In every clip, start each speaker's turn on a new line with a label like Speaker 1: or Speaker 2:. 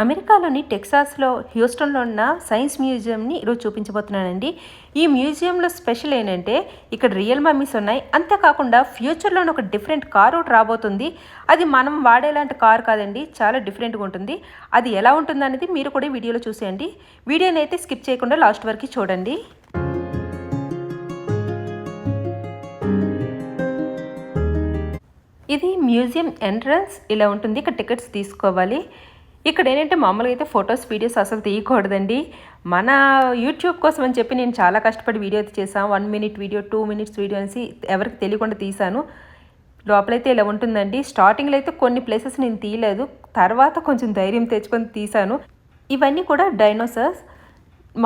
Speaker 1: అమెరికాలోని టెక్సాస్లో హ్యూస్టన్లో ఉన్న సైన్స్ మ్యూజియంని ఈరోజు చూపించబోతున్నానండి. ఈ మ్యూజియంలో స్పెషల్ ఏంటంటే ఇక్కడ రియల్ మమ్మీస్ ఉన్నాయి. అంతేకాకుండా ఫ్యూచర్లోనే ఒక డిఫరెంట్ కారు ఒకటి రాబోతుంది. అది మనం వాడేలాంటి కారు కాదండి, చాలా డిఫరెంట్గా ఉంటుంది. అది ఎలా ఉంటుందనేది మీరు కూడా వీడియోలో చూసేయండి. వీడియోని అయితే స్కిప్ చేయకుండా లాస్ట్ వరకు చూడండి. ఇది మ్యూజియం ఎంట్రన్స్ ఇలా ఉంటుంది. ఇక్కడ టికెట్స్ తీసుకోవాలి. ఇక్కడ ఏంటంటే మామూలుగా అయితే ఫొటోస్ వీడియోస్ అసలు తీయకూడదండి. మన యూట్యూబ్ కోసం అని చెప్పి నేను చాలా కష్టపడి వీడియో అయితే చేశాను. 1 మినిట్ వీడియో, 2 మినిట్స్ వీడియో అనేసి ఎవరికి తెలియకుండా తీశాను. లోపలైతే ఇలా ఉంటుందండి. స్టార్టింగ్లో అయితే కొన్ని ప్లేసెస్ నేను తీయలేదు, తర్వాత కొంచెం ధైర్యం తెచ్చుకొని తీశాను. ఇవన్నీ కూడా డైనోసార్స్.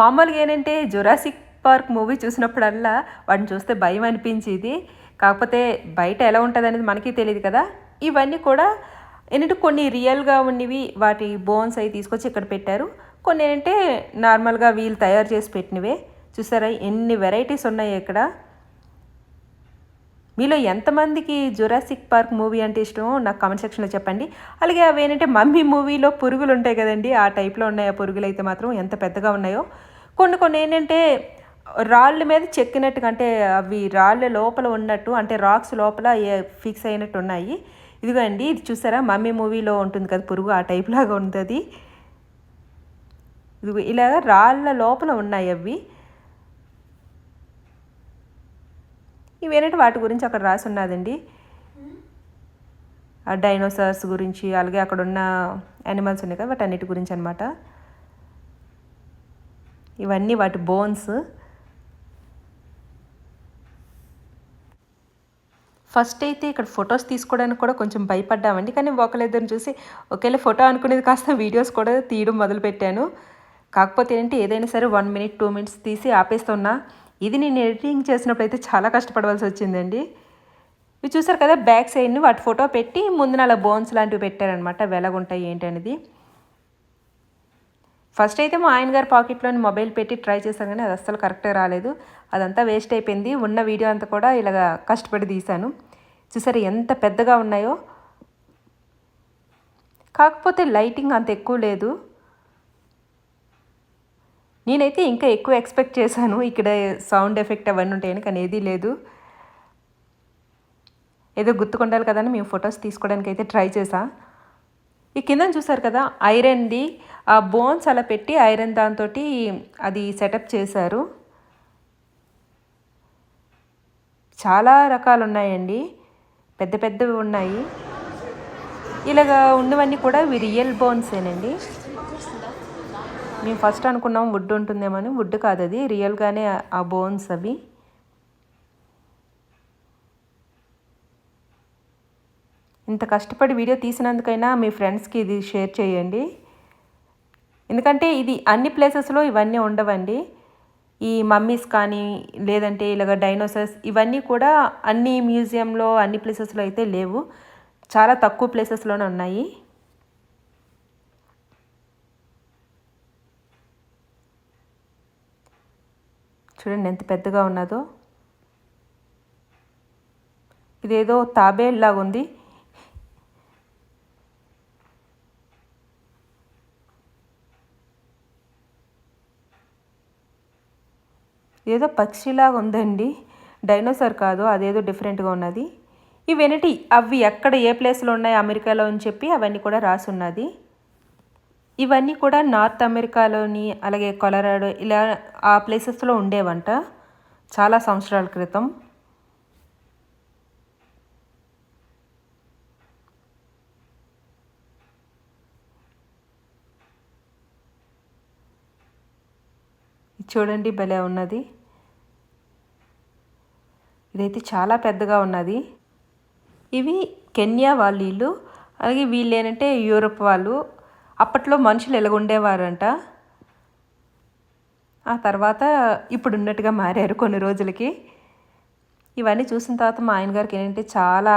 Speaker 1: మామూలుగా ఏంటంటే జురాసిక్ పార్క్ మూవీ చూసినప్పుడల్లా వాటిని చూస్తే భయం అనిపించేది. కాకపోతే బయట ఎలా ఉంటుంది అనేది మనకి తెలియదు కదా. ఇవన్నీ కూడా ఏంటంటే కొన్ని రియల్గా ఉన్నవి, వాటి బోన్స్ అవి తీసుకొచ్చి ఇక్కడ పెట్టారు. కొన్ని ఏంటంటే నార్మల్గా వీళ్ళు తయారు చేసి పెట్టినవే. చూసారా ఎన్ని వెరైటీస్ ఉన్నాయి ఇక్కడ. మీలో ఎంతమందికి జురాసిక్ పార్క్ మూవీ అంటే ఇష్టమో నాకు కామెంట్ సెక్షన్లో చెప్పండి. అలాగే అవి ఏంటంటే మమ్మీ మూవీలో పురుగులు ఉంటాయి కదండి, ఆ టైప్లో ఉన్నాయి. ఆ పురుగులు అయితే మాత్రం ఎంత పెద్దగా ఉన్నాయో. కొన్ని ఏంటంటే రాళ్ళ మీద చెక్కినట్టుగా, అంటే అవి రాళ్ళ లోపల ఉన్నట్టు, అంటే రాక్స్ లోపల ఫిక్స్ అయినట్టు ఉన్నాయి. ఇదిగో అండి, ఇది చూసారా మమ్మీ మూవీలో ఉంటుంది కదా పురుగు, ఆ టైప్ లాగా ఉంటుంది. ఇది ఇలా రాళ్ళ లోపల ఉన్నాయి అవి. ఇవేంటంటే వాటి గురించి అక్కడ రాసి ఉన్నదండి. ఆ డైనోసార్స్ గురించి, అలాగే అక్కడ ఉన్న యానిమల్స్ ఉన్నాయి కదా వాటి అన్నిటి గురించి అనమాట. ఇవన్నీ వాటి బోన్స్. ఫస్ట్ అయితే ఇక్కడ ఫొటోస్ తీసుకోవడానికి కూడా కొంచెం భయపడ్డామండి. కానీ ఒకళ్ళిద్దరిని చూసి ఒకేలా ఫోటో అనుకునేది కాస్త వీడియోస్ కూడా తీయడం మొదలుపెట్టాను. కాకపోతే ఏంటంటే ఏదైనా సరే 1 మినిట్ 2 మినిట్స్ తీసి ఆపేస్తున్నా. ఇది నేను ఎడిటింగ్ చేసినప్పుడు అయితే చాలా కష్టపడవలసి వచ్చిందండి. ఇవి చూసారు కదా బ్యాక్ సైడ్ని వాటి ఫోటో పెట్టి ముందున అలా బోన్స్ లాంటివి పెట్టారనమాట. అవి ఎలాగుంటాయి ఏంటి అనేది. ఫస్ట్ అయితే మా ఆయన గారి పాకెట్లోని మొబైల్ పెట్టి ట్రై చేశాను, కానీ అది అస్సలు కరెక్ట్గా రాలేదు. అదంతా వేస్ట్ అయిపోయింది. ఉన్న వీడియో అంతా కూడా ఇలాగ కష్టపడి తీశాను. చూసారు ఎంత పెద్దగా ఉన్నాయో. కాకపోతే లైటింగ్ అంత ఎక్కువ లేదు. నేనైతే ఇంకా ఎక్కువ ఎక్స్పెక్ట్ చేశాను, ఇక్కడ సౌండ్ ఎఫెక్ట్ అవన్నీ ఉంటాయని, కానీ ఏదీ లేదు. ఏదో గుర్తుకుండాలి కదని మేము ఫొటోస్ తీసుకోవడానికి అయితే ట్రై చేసా. ఈ కింద చూసారు కదా ఐరన్ది, ఆ బోన్స్ అలా పెట్టి ఐరన్ దాంతో అది సెటప్ చేశారు. చాలా రకాలు ఉన్నాయండి, పెద్ద పెద్దవి ఉన్నాయి. ఇలాగా ఉన్నవన్నీ కూడా ఇవి రియల్ బోన్సేనండి. మేము ఫస్ట్ అనుకున్నాం వుడ్ ఉంటుందేమని, వుడ్ కాదు, అది రియల్గానే ఆ బోన్స్ అవి. ఇంత కష్టపడి వీడియో తీసినందుకైనా మీ ఫ్రెండ్స్కి ఇది షేర్ చేయండి. ఎందుకంటే ఇది అన్ని ప్లేసెస్లో ఇవన్నీ ఉండవండి. ఈ మమ్మీస్ కానీ లేదంటే ఇలాగ డైనోసార్స్ ఇవన్నీ కూడా అన్ని మ్యూజియంలో అన్ని ప్లేసెస్లో అయితే లేవు, చాలా తక్కువ ప్లేసెస్లోనే ఉన్నాయి. చూడండి ఎంత పెద్దగా ఉన్నదో. ఇదేదో తాబేల్లాగా ఉంది. ఏదో పక్షిలాగా ఉందండి, డైనోసార్ కాదు, అదేదో డిఫరెంట్గా ఉన్నది. ఇవేంటి అవి ఎక్కడ ఏ ప్లేస్లో ఉన్నాయి అమెరికాలో అని చెప్పి అవన్నీ కూడా రాసి ఉన్నది. ఇవన్నీ కూడా నార్త్ అమెరికాలోని అలాగే కొలరాడో ఇలా ఆ ప్లేసెస్లో ఉండేవంట చాలా సంవత్సరాల క్రితం. చూడండి భలే ఉన్నది. ఇదైతే చాలా పెద్దగా ఉన్నది. ఇవి కెన్యా వాళ్ళు వీళ్ళు, అలాగే వీళ్ళు ఏంటంటే యూరప్ వాళ్ళు. అప్పట్లో మనుషులు ఎలాగుండేవారంట, ఆ తర్వాత ఇప్పుడు ఉన్నట్టుగా మారారు కొన్ని రోజులకి. ఇవన్నీ చూసిన తర్వాత మా ఆయన గారికి ఏంటంటే చాలా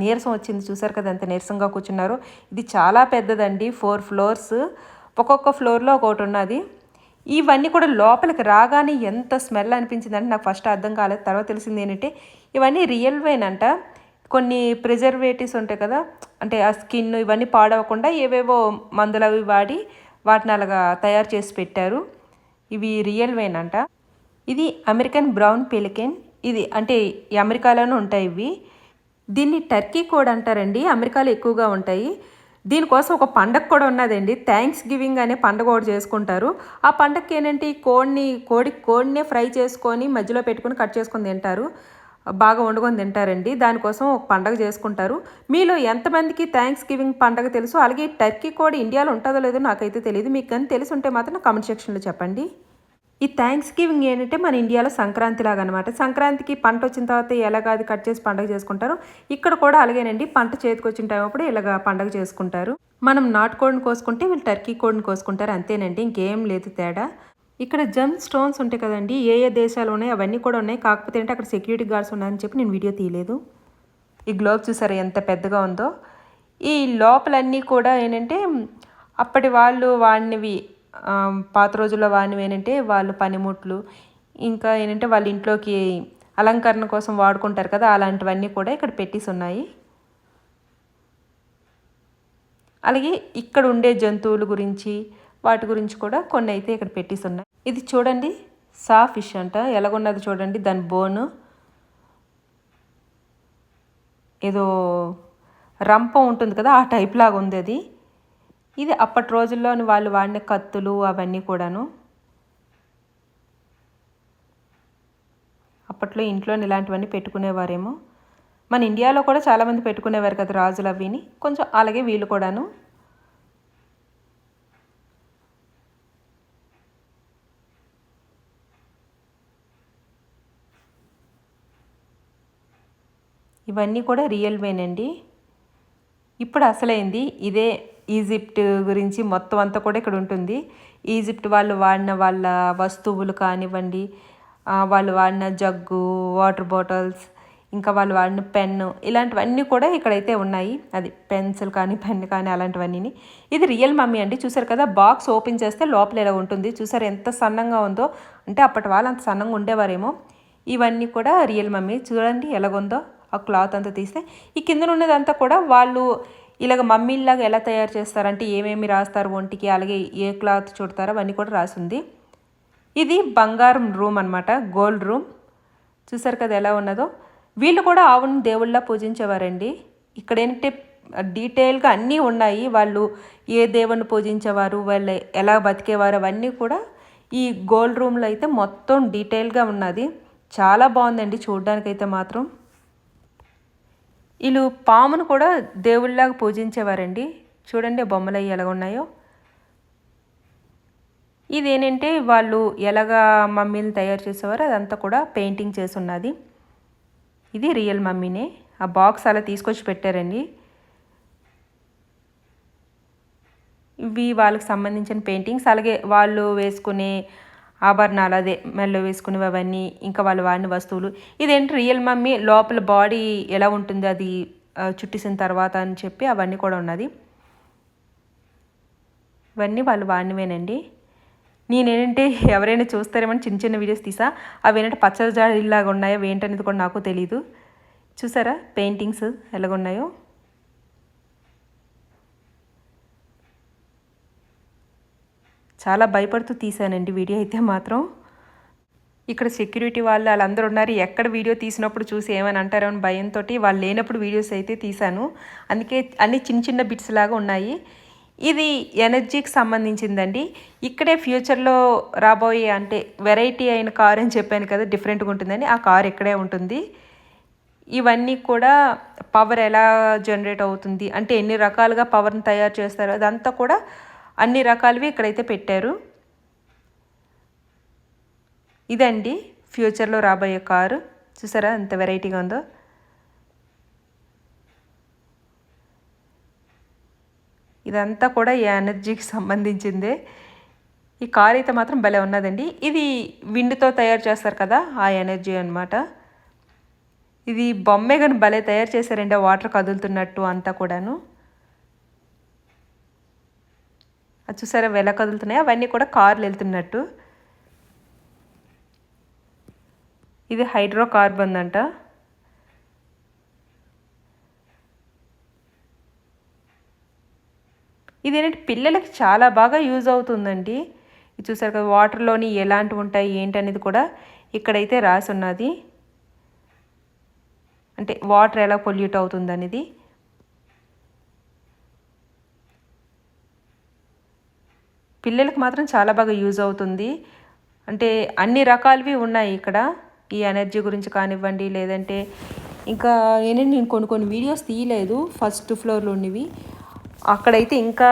Speaker 1: నీరసం వచ్చింది. చూసారు కదా ఎంత నీరసంగా కూర్చున్నారు. ఇది చాలా పెద్దదండి, 4 ఫ్లోర్స్, ఒక్కొక్క ఫ్లోర్లో ఒకటి ఉన్నది. ఇవన్నీ కూడా లోపలికి రాగానే ఎంత స్మెల్ అనిపించిందంటే నాకు ఫస్ట్ అర్థం కాలేదు, తర్వాత తెలిసింది ఏంటంటే ఇవన్నీ రియల్వేనంట. కొన్ని ప్రిజర్వేటివ్స్ ఉంటాయి కదా, అంటే ఆ స్కిన్ ఇవన్నీ పాడవకుండా ఏవేవో మందులు అవి వాడి వాటిని అలాగా తయారు చేసి పెట్టారు. ఇవి రియల్ వేనంట. ఇది అమెరికన్ బ్రౌన్ పెలికెన్. ఇది అంటే ఈ అమెరికాలోనే ఉంటాయి ఇవి. దీన్ని టర్కీ కోడ్ అంటారండి, అమెరికాలో ఎక్కువగా ఉంటాయి. దీనికోసం ఒక పండగ కూడా ఉన్నదండి, థ్యాంక్స్ గివింగ్ అనే పండగ ఒకటి చేసుకుంటారు. ఆ పండగకి ఏంటంటే ఈ కోడినే ఫ్రై చేసుకొని మధ్యలో పెట్టుకొని కట్ చేసుకొని తింటారు, బాగా వండుకొని తింటారండి. దానికోసం ఒక పండగ చేసుకుంటారు. మీలో ఎంతమందికి థ్యాంక్స్ గివింగ్ పండగ తెలుసు, అలాగే టర్కీ కోడ్ ఇండియాలో ఉంటుందో లేదో నాకైతే తెలియదు. మీకు కానీ తెలిసి ఉంటే మాత్రం కామెంట్ సెక్షన్లో చెప్పండి. ఈ థ్యాంక్స్ గివింగ్ ఏంటంటే మన ఇండియాలో సంక్రాంతి లాగా అనమాట. సంక్రాంతికి పంట వచ్చిన తర్వాత ఎలాగ అది కట్ చేసి పండుగ చేసుకుంటారు, ఇక్కడ కూడా అలాగేనండి. పంట చేతికి వచ్చిన టైం అప్పుడు ఇలాగ పండుగ చేసుకుంటారు. మనం నాటుకోడిని కోసుకుంటే వీళ్ళు టర్కీ కోడిని కోసుకుంటారు, అంతేనండి, ఇంకేం లేదు తేడా. ఇక్కడ జమ్ స్టోన్స్ ఉంటాయి కదండి, ఏ ఏ దేశాలు ఉన్నాయి అవన్నీ కూడా ఉన్నాయి. కాకపోతే అంటే అక్కడ సెక్యూరిటీ గార్డ్స్ ఉన్నారని చెప్పి నేను వీడియో తీయలేదు. ఈ గ్లోబ్ చూసారా ఎంత పెద్దగా ఉందో. ఈ లోపలన్నీ కూడా ఏంటంటే అప్పటి వాళ్ళు వాడినవి, పాత రోజుల్లో వాడినవి ఏంటంటే వాళ్ళు పనిముట్లు, ఇంకా ఏంటంటే వాళ్ళ ఇంట్లోకి అలంకరణ కోసం వాడుకుంటారు కదా, అలాంటివన్నీ కూడా ఇక్కడ పెట్టేసి ఉన్నాయి. అలాగే ఇక్కడ ఉండే జంతువుల గురించి వాటి గురించి కూడా కొన్ని అయితే ఇక్కడ పెట్టేసి ఉన్నాయి. ఇది చూడండి సా ఫిష్ అంట, ఎలాగున్నది చూడండి. దాని బోను ఏదో రంపం ఉంటుంది కదా, ఆ టైప్ లాగా ఉంది అది. ఇది అప్పటి రోజుల్లోని వాళ్ళు వాడిన కత్తులు అవన్నీ కూడాను. అప్పట్లో ఇంట్లోని ఇలాంటివన్నీ పెట్టుకునేవారేమో. మన ఇండియాలో కూడా చాలామంది పెట్టుకునేవారు కదా రాజులు అవిని, కొంచెం అలాగే వీళ్ళు కూడాను. ఇవన్నీ కూడా రియల్ వేనండి. ఇప్పుడు అసలైంది ఇదే. ఈజిప్ట్ గురించి మొత్తం అంతా కూడా ఇక్కడ ఉంటుంది. ఈజిప్ట్ వాళ్ళు వాడిన వాళ్ళ వస్తువులు కానివ్వండి, వాళ్ళు వాడిన జగ్గు, వాటర్ బాటిల్స్, ఇంకా వాళ్ళు వాడిన పెన్ను, ఇలాంటివన్నీ కూడా ఇక్కడైతే ఉన్నాయి. అది పెన్సిల్ కానీ పెన్ కానీ అలాంటివన్నీ. ఇది రియల్ మమ్మీ అండి. చూసారు కదా, బాక్స్ ఓపెన్ చేస్తే లోపల ఎలా ఉంటుంది చూసారు, ఎంత సన్నంగా ఉందో. అంటే అప్పటి వాళ్ళు అంత సన్నంగా ఉండేవారేమో. ఇవన్నీ కూడా రియల్ మమ్మీ. చూడండి ఎలాగుందో. ఆ క్లాత్ అంతా తీస్తే ఈ కింద ఉన్నదంతా కూడా వాళ్ళు ఇలాగ మమ్మీలాగా ఎలా తయారు చేస్తారంటే ఏమేమి రాస్తారు ఒంటికి, అలాగే ఏ క్లాత్ చుడతారో అవన్నీ కూడా రాసింది. ఇది బంగారం రూమ్ అనమాట, గోల్డ్ రూమ్. చూసారు కదా ఎలా ఉన్నదో. వీళ్ళు కూడా ఆవుని దేవుళ్ళ పూజించేవారండి. ఇక్కడ ఏంటంటే డీటెయిల్గా అన్నీ ఉన్నాయి. వాళ్ళు ఏ దేవుణ్ణి పూజించేవారు, వాళ్ళు ఎలా బతికేవారు, అవన్నీ కూడా ఈ గోల్డ్ రూమ్లో అయితే మొత్తం డీటెయిల్గా ఉన్నది. చాలా బాగుందండి చూడడానికైతే మాత్రం. వీళ్ళు పామును కూడా దేవుళ్ళలాగా పూజించేవారండి. చూడండి బొమ్మలు అవి ఎలాగ ఉన్నాయో. ఇదేంటంటే వాళ్ళు ఎలాగా మమ్మీని తయారు చేసేవారు అదంతా కూడా పెయింటింగ్ చేసి ఉన్నది. ఇది రియల్ మమ్మీనే. ఆ బాక్స్ అలా తీసుకొచ్చి పెట్టారండి. ఇవి వాళ్ళకి సంబంధించిన పెయింటింగ్స్, అలాగే వాళ్ళు వేసుకునే ఆభరణాలు, అదే మెల్లో వేసుకునేవి అవన్నీ, ఇంకా వాళ్ళు వాడిన వస్తువులు. ఇదేంటి రియల్ మమ్మీ లోపల బాడీ ఎలా ఉంటుంది అది చుట్టేసిన తర్వాత అని చెప్పి అవన్నీ కూడా ఉన్నది. ఇవన్నీ వాళ్ళు వాడినవేనండి. నేనేంటంటే ఎవరైనా చూస్తారేమని చిన్న చిన్న వీడియోస్ తీసా. అవి ఏంటంటే పచ్చడి జాడీలాగా ఉన్నాయో ఏంటనేది కూడా నాకు తెలీదు. చూసారా పెయింటింగ్స్ ఎలాగున్నాయో. చాలా భయపడుతూ తీసానండి వీడియో అయితే మాత్రం. ఇక్కడ సెక్యూరిటీ వాళ్ళు వాళ్ళందరూ ఉన్నారు. ఎక్కడ వీడియో తీసినప్పుడు చూసి ఏమని అంటారో అని భయంతో వాళ్ళు లేనప్పుడు వీడియోస్ అయితే తీశాను. అందుకే అన్ని చిన్న చిన్న బిట్స్ లాగా ఉన్నాయి. ఇది ఎనర్జీకి సంబంధించిందండి. ఇక్కడే ఫ్యూచర్లో రాబోయే అంటే వెరైటీ అయిన కార్ అని చెప్పాను కదా, డిఫరెంట్గా ఉంటుందని. ఆ కార్ ఇక్కడే ఉంటుంది. ఇవన్నీ కూడా పవర్ ఎలా జనరేట్ అవుతుంది అంటే ఎన్ని రకాలుగా పవర్ని తయారు చేస్తారు అదంతా కూడా అన్ని రకాలవి ఇక్కడైతే పెట్టారు. ఇదండి ఫ్యూచర్లో రాబోయే కారు. చూసారా ఎంత వెరైటీగా ఉందో. ఇదంతా కూడా ఈ ఎనర్జీకి సంబంధించిందే. ఈ కార్ అయితే మాత్రం భలే ఉన్నదండి. ఇది విండ్తో తయారు చేస్తారు కదా, ఆ ఎనర్జీ అనమాట. ఇది బొమ్మే కానీ భలే తయారు చేశారండి, వాటర్ కదులుతున్నట్టు అంతా కూడాను. అది చూసారా ఎలా కదులుతున్నాయి, అవన్నీ కూడా కార్లు వెళ్తున్నట్టు. ఇది హైడ్రో కార్బన్ అంట. ఇదేంటంటే పిల్లలకి చాలా బాగా యూజ్ అవుతుందండి. ఇది చూసారు కదా, వాటర్లోని ఎలాంటివి ఉంటాయి ఏంటనేది కూడా ఇక్కడైతే రాసి ఉన్నది. అంటే వాటర్ ఎలా పొల్యూట్ అవుతుంది అనేది. పిల్లలకు మాత్రం చాలా బాగా యూజ్ అవుతుంది. అంటే అన్ని రకాలవి ఉన్నాయి ఇక్కడ. ఈ ఎనర్జీ గురించి కానివ్వండి, లేదంటే ఇంకా ఏంటంటే నేను కొన్ని వీడియోస్ తీయలేదు ఫస్ట్ ఫ్లోర్లో ఉన్నవి. అక్కడైతే ఇంకా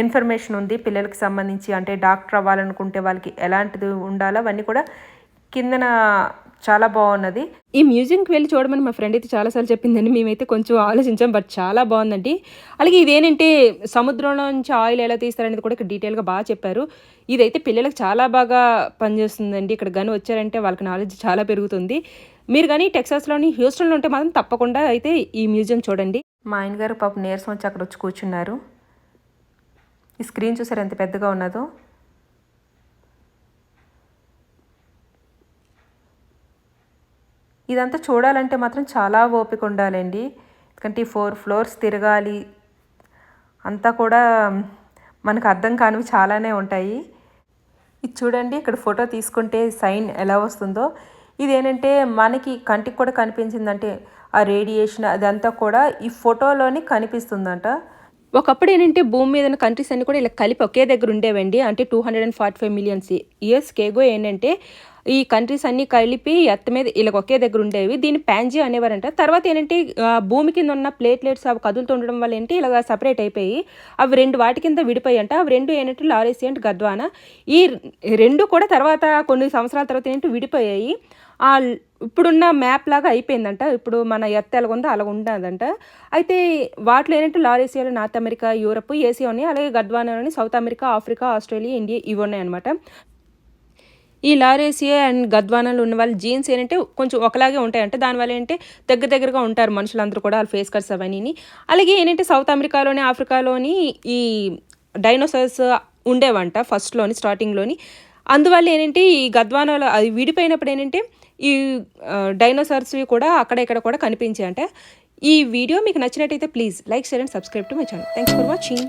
Speaker 1: ఇన్ఫర్మేషన్ ఉంది పిల్లలకి సంబంధించి. అంటే డాక్టర్ అవ్వాలనుకుంటే వాళ్ళకి ఎలాంటిది ఉండాలో అవన్నీ కూడా కిందన చాలా బాగున్నది. ఈ మ్యూజియంకి వెళ్ళి చూడమని మా ఫ్రెండ్ అయితే చాలాసార్లు చెప్పిందండి. మేమైతే కొంచెం ఆలోచించాం, బట్ చాలా బాగుందండి. అలాగే ఇదేంటంటే సముద్రంలో నుంచి ఆయిల్ ఎలా తీస్తారనేది కూడా ఇక్కడ డీటెయిల్గా బాగా చెప్పారు. ఇదైతే పిల్లలకు చాలా బాగా పనిచేస్తుందండి. ఇక్కడ కానీ వచ్చారంటే వాళ్ళకి నాలెడ్జ్ చాలా పెరుగుతుంది. మీరు కానీ టెక్సాస్లోని హ్యూస్టన్లో ఉంటే మాత్రం తప్పకుండా అయితే ఈ మ్యూజియం చూడండి. మా ఆయన గారు పాపం నీరసం వచ్చి అక్కడ వచ్చి కూర్చున్నారు. ఈ స్క్రీన్ చూసారు ఎంత పెద్దగా ఉన్నదో. ఇదంతా చూడాలంటే మాత్రం చాలా ఓపిక ఉండాలండి. ఎందుకంటే 4 ఫ్లోర్స్ తిరగాలి, అంతా కూడా మనకు అర్థం కానివి చాలానే ఉంటాయి. ఇది చూడండి, ఇక్కడ ఫోటో తీసుకుంటే సైన్ ఎలా వస్తుందో. ఇదేంటంటే మనకి కంటికి కూడా కనిపించిందంటే ఆ రేడియేషన్ అదంతా కూడా ఈ ఫోటోలోని కనిపిస్తుందంట. ఒకప్పుడు ఏంటంటే భూమి మీద ఉన్న కంట్రీస్ అన్ని కూడా ఇలా కలిపి ఒకే దగ్గర ఉండేవండి. అంటే 245 మిలియన్స్ ఇయర్స్ కేగో ఏంటంటే ఈ కంట్రీస్ అన్నీ కలిపి ఎర్త్ మీద ఇలా ఒకే దగ్గర ఉండేవి. దీన్ని ప్యాంజియా అనేవారంట. తర్వాత ఏంటంటే భూమి కింద ఉన్న ప్లేట్లెట్స్ అవి కదులుతూ ఉండడం వల్ల ఏంటి ఇలాగ సపరేట్ అయిపోయి అవి 2 వాటి కింద విడిపోయి అంట. అవి 2 ఏంటంటే లారేసియా అండ్ గద్వానా. ఈ 2 కూడా తర్వాత కొన్ని సంవత్సరాల తర్వాత ఏంటంటే విడిపోయాయి. ఇప్పుడున్న మ్యాప్ లాగా అయిపోయిందంట. ఇప్పుడు మన ఎర్త్ ఎలాగ ఉందో అలా ఉండదంట. అయితే వాటిలో ఏంటంటే లారేసియాలో నార్త్ అమెరికా, యూరప్, ఏసియా ఉన్నాయి. అలాగే గద్వానాలోని South America, Africa, Australia, India ఇవి ఉన్నాయి అనమాట. ఈ లారేసియా అండ్ గద్వానాలో ఉన్న వాళ్ళ జీన్స్ ఏంటంటే కొంచెం ఒకలాగే ఉంటాయంటే దానివల్ల ఏంటంటే దగ్గరగా ఉంటారు మనుషులందరూ కూడా, వాళ్ళ ఫేస్ కట్స్ అవన్నీ. అలాగే ఏంటంటే సౌత్ అమెరికాలోని, ఆఫ్రికాలోని ఈ డైనోసార్స్ ఉండేవంట ఫస్ట్లోని, స్టార్టింగ్లోని. అందువల్ల ఏంటంటే ఈ గద్వానాలో అది విడిపోయినప్పుడు ఏంటంటే ఈ డైనోసార్స్వి కూడా అక్కడ ఇక్కడ కూడా కనిపించాయంట. ఈ వీడియో మీకు నచ్చినట్టయితే please like, share and subscribe to my channel. Thanks for watching.